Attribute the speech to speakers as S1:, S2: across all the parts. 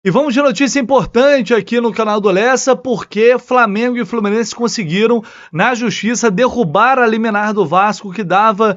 S1: E vamos de notícia importante aqui no canal do Lessa, porque Flamengo e Fluminense conseguiram, na justiça, derrubar a liminar do Vasco, que dava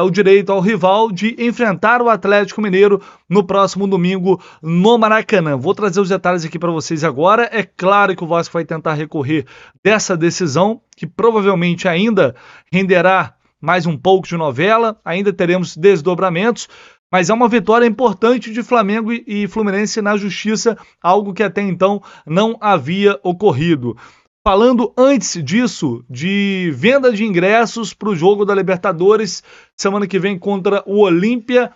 S1: o direito ao rival de enfrentar o Atlético Mineiro no próximo domingo no Maracanã. Vou trazer os detalhes aqui para vocês agora. É claro que o Vasco vai tentar recorrer dessa decisão, que provavelmente ainda renderá mais um pouco de novela, ainda teremos desdobramentos, mas é uma vitória importante de Flamengo e Fluminense na justiça, algo que até então não havia ocorrido. Falando antes disso, de venda de ingressos para o jogo da Libertadores, semana que vem contra o Olímpia,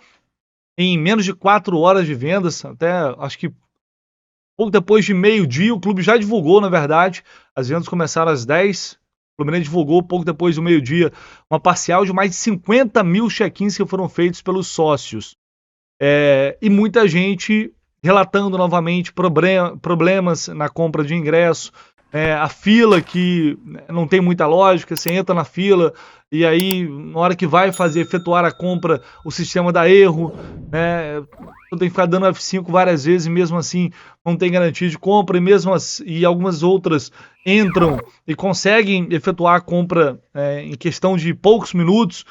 S1: em menos de 4 horas de vendas, até acho que pouco depois de meio-dia, o clube já divulgou, na verdade, as vendas começaram às 10. O Fluminense divulgou pouco depois do meio-dia uma parcial de mais de 50 mil check-ins que foram feitos pelos sócios. E muita gente relatando novamente problemas na compra de ingresso, a fila que não tem muita lógica, você entra na fila e aí na hora que vai efetuar a compra, o sistema dá erro, você tem que ficar dando F5 várias vezes e mesmo assim não tem garantia de compra e algumas outras entram e conseguem efetuar a compra em questão de poucos minutos.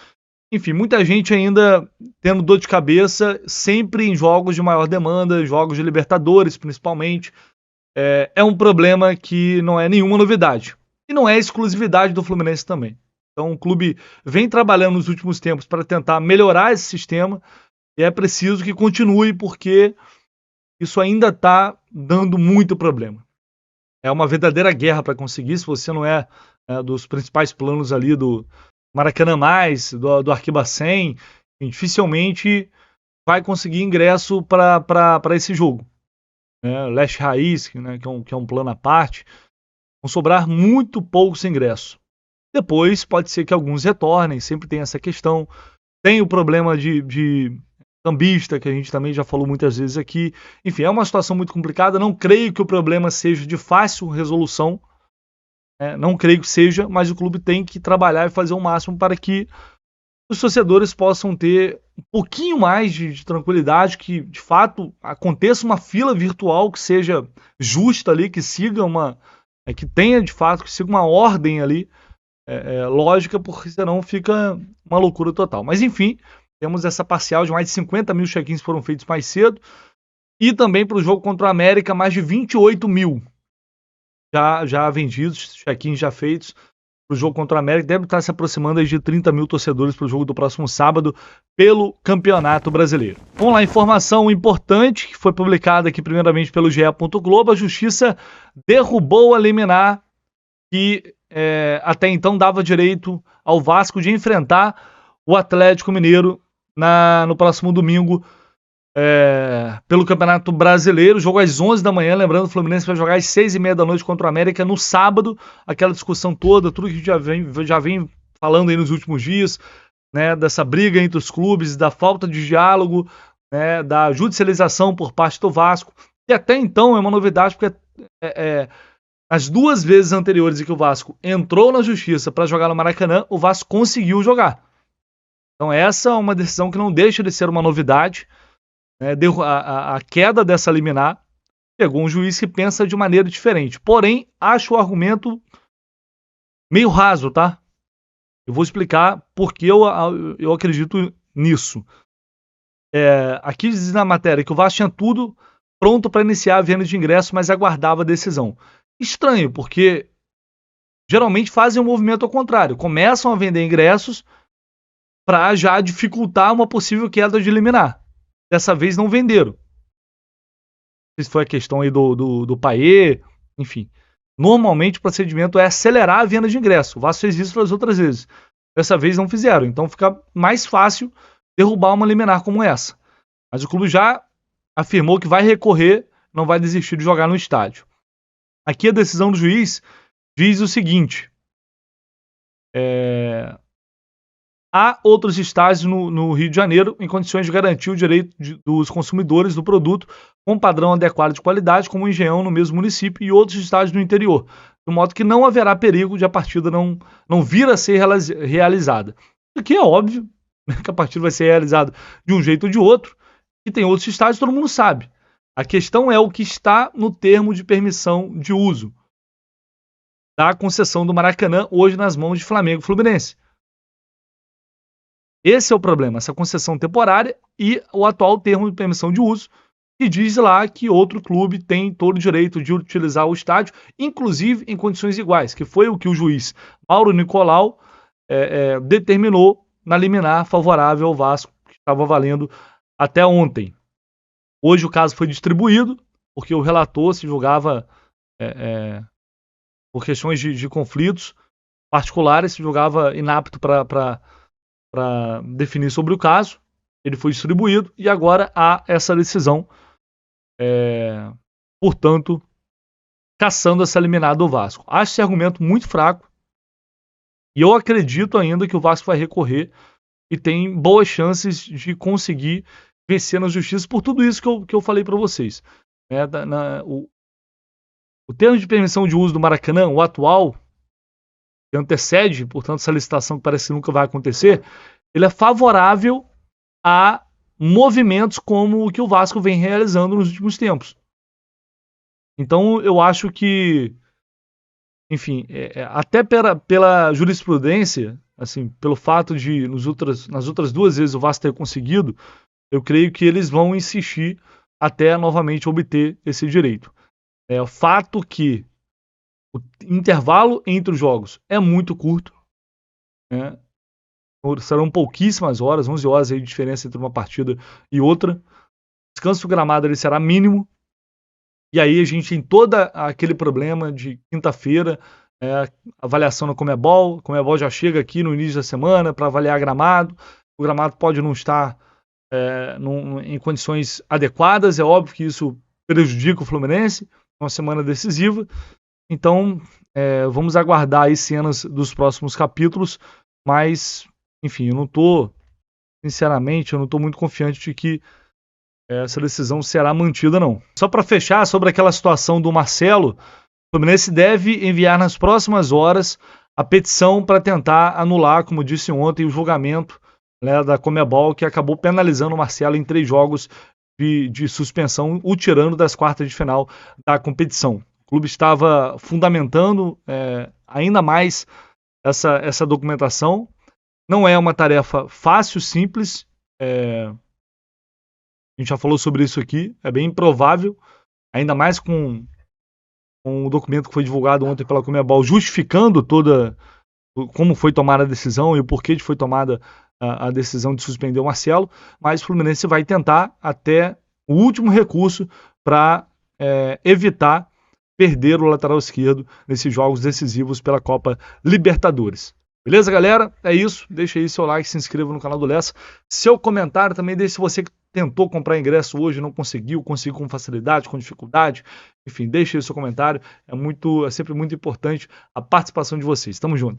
S1: Enfim, muita gente ainda tendo dor de cabeça, sempre em jogos de maior demanda, jogos de Libertadores principalmente. É um problema que não é nenhuma novidade. E não é exclusividade do Fluminense também. Então o clube vem trabalhando nos últimos tempos para tentar melhorar esse sistema e é preciso que continue porque isso ainda está dando muito problema. É uma verdadeira guerra para conseguir, se você não é dos principais planos ali do Maracanã+, do Arquibacem, dificilmente vai conseguir ingresso para esse jogo. Leste Raiz, que é um plano à parte, vão sobrar muito poucos ingressos. Depois pode ser que alguns retornem, sempre tem essa questão. Tem o problema de cambista, que a gente também já falou muitas vezes aqui. Enfim, é uma situação muito complicada. Não creio que o problema seja de fácil resolução. Não creio que seja, mas o clube tem que trabalhar e fazer o máximo para que os torcedores possam ter um pouquinho mais de tranquilidade, que de fato aconteça uma fila virtual que seja justa ali, que siga que tenha de fato, que siga uma ordem ali lógica, porque senão fica uma loucura total. Mas enfim, temos essa parcial de mais de 50 mil check-ins foram feitos mais cedo e também para o jogo contra o América mais de 28 mil já vendidos, check-ins já feitos para o jogo contra o América. Deve estar se aproximando aí de 30 mil torcedores para o jogo do próximo sábado pelo Campeonato Brasileiro. Vamos lá, informação importante que foi publicada aqui primeiramente pelo GE. Globo. A Justiça derrubou a liminar que até então dava direito ao Vasco de enfrentar o Atlético Mineiro no próximo domingo pelo Campeonato Brasileiro. Jogo às 11 da manhã, lembrando, o Fluminense vai jogar às 6h30 da noite contra o América no sábado. Aquela discussão toda, tudo que a gente já vem falando aí nos últimos dias, dessa briga entre os clubes, da falta de diálogo, da judicialização por parte do Vasco. E até então é uma novidade, porque as 2 vezes anteriores em que o Vasco entrou na justiça para jogar no Maracanã, o Vasco conseguiu jogar. Então essa é uma decisão que não deixa de ser uma novidade. A queda dessa liminar pegou um juiz que pensa de maneira diferente. Porém, acho o argumento meio raso, tá? Eu vou explicar porque eu acredito nisso. Aqui diz na matéria que o Vasco tinha tudo pronto para iniciar a venda de ingressos, mas aguardava a decisão. Estranho, porque geralmente fazem um movimento ao contrário. Começam a vender ingressos para já dificultar uma possível queda de liminar. Dessa vez não venderam. Não sei se foi a questão aí do Payet, enfim. Normalmente o procedimento é acelerar a venda de ingresso. O Vasco fez isso das outras vezes. Dessa vez não fizeram. Então fica mais fácil derrubar uma liminar como essa. Mas o clube já afirmou que vai recorrer, não vai desistir de jogar no estádio. Aqui a decisão do juiz diz o seguinte. Há outros estádios no Rio de Janeiro em condições de garantir o direito dos consumidores do produto com um padrão adequado de qualidade, como o Engenhão no mesmo município e outros estádios do interior, de modo que não haverá perigo de a partida não vir a ser realizada. Isso aqui é óbvio, que a partida vai ser realizada de um jeito ou de outro, e tem outros estádios, todo mundo sabe. A questão é o que está no termo de permissão de uso da concessão do Maracanã, hoje nas mãos de Flamengo e Fluminense. Esse é o problema, essa concessão temporária e o atual termo de permissão de uso, que diz lá que outro clube tem todo o direito de utilizar o estádio, inclusive em condições iguais, que foi o que o juiz Mauro Nicolau determinou na liminar favorável ao Vasco, que estava valendo até ontem. Hoje o caso foi distribuído, porque o relator se julgava, por questões de conflitos particulares, se julgava inapto para definir sobre o caso. Ele foi distribuído e agora há essa decisão, portanto, cassando essa liminar do Vasco. Acho esse argumento muito fraco e eu acredito ainda que o Vasco vai recorrer e tem boas chances de conseguir vencer na justiça por tudo isso que eu falei para vocês. O termo de permissão de uso do Maracanã, o atual, que antecede, portanto, essa licitação que parece que nunca vai acontecer, ele é favorável a movimentos como o que o Vasco vem realizando nos últimos tempos. Então, eu acho que, enfim, até pela jurisprudência, assim, pelo fato de nas outras duas vezes o Vasco ter conseguido, eu creio que eles vão insistir até novamente obter esse direito. É o fato que o intervalo entre os jogos é muito curto, né? Serão pouquíssimas horas, 11 horas aí de diferença entre uma partida e outra. O descanso do gramado ele será mínimo. E aí a gente tem todo aquele problema de quinta-feira, avaliação na Conmebol. A Conmebol já chega aqui no início da semana para avaliar gramado. O gramado pode não estar em condições adequadas. É óbvio que isso prejudica o Fluminense. Uma semana decisiva. Então, vamos aguardar aí cenas dos próximos capítulos. Mas, enfim, sinceramente, eu não estou muito confiante de que essa decisão será mantida, não. Só para fechar, sobre aquela situação do Marcelo, o Fluminense deve enviar nas próximas horas a petição para tentar anular, como disse ontem, o julgamento, né, da Conmebol, que acabou penalizando o Marcelo em 3 jogos de suspensão, o tirando das quartas de final da competição. O clube estava fundamentando ainda mais essa documentação. Não é uma tarefa fácil, simples. A gente já falou sobre isso aqui. É bem improvável, ainda mais com o documento que foi divulgado ontem pela Conmebol, justificando como foi tomada a decisão e o porquê foi tomada a decisão de suspender o Marcelo, mas o Fluminense vai tentar até o último recurso para evitar perder o lateral esquerdo nesses jogos decisivos pela Copa Libertadores. Beleza, galera? É isso. Deixa aí seu like, se inscreva no canal do Lessa. Seu comentário também, deixe se você tentou comprar ingresso hoje, não conseguiu com facilidade, com dificuldade. Enfim, deixe aí seu comentário. É sempre muito importante a participação de vocês. Tamo junto.